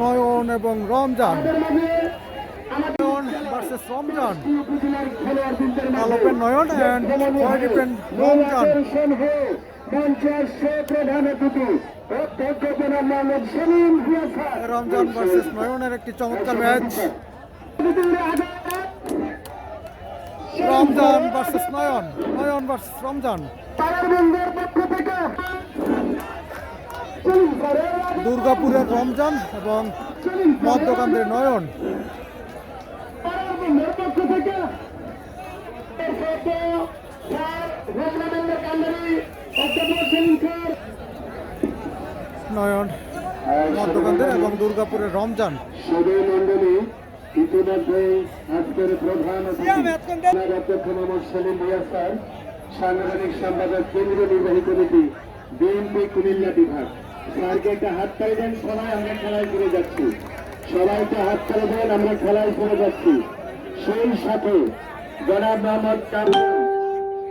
নয়ন এবং রমজান। নয়ন ভার্সেস রমজান। আলোপেন নয়ন অ্যান্ড ফয়ডিপেন রমজান। রমজান ভার্সেস নয়নের একটি চমৎকার match. Ramzan versus Nayan, Nayan versus Ramzan. দুর্গাপুরের রমজান এবং মধ্যকান্দের নয়ন। নয়ন মধ্যকান্দের এবং দুর্গাপুরের রমজান। ইতিমধ্যে আজকের প্রধান সাংগঠনিক সম্পাদক কেন্দ্রীয় নির্বাহী কমিটি বিএনপি কুমিল্লা বিভাগ স্যারকে একটা হাত তালি দেন। সবাই আমরা খেলায় ফিরে যাচ্ছি, সবাইকে হাত তালি দেন, আমরা খেলায় ফিরে যাচ্ছি। সেই সাথে জনাব মোহাম্মদ কামরুল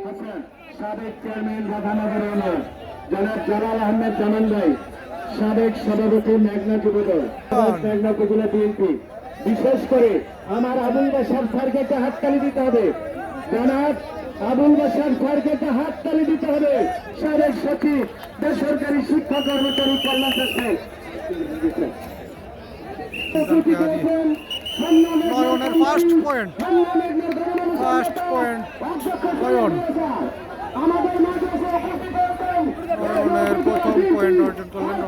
হাসান সাবেক চেয়ারম্যান রাধানগর ইউনিয়ন, জনাব জালাল আহমেদ জামান ভাই সাবেক সভাপতি মেঘনা যুবদল মেঘনা উপজেলা বিএনপি। বিশেষ করে আমার আবুল বাশার স্যারকে একটা হাততালি দিতে হবে। জনাব আবুল বাশার স্যারকে একটা হাততালি দিতে হবে। সাবেক সচিব বেসরকারি শিক্ষা কর্মচারী কল্যাণ ট্রাস্টের নয়নের ফার্স্ট পয়েন্ট, নয়ন। নয়নের প্রথম পয়েন্ট অর্জন করলেন।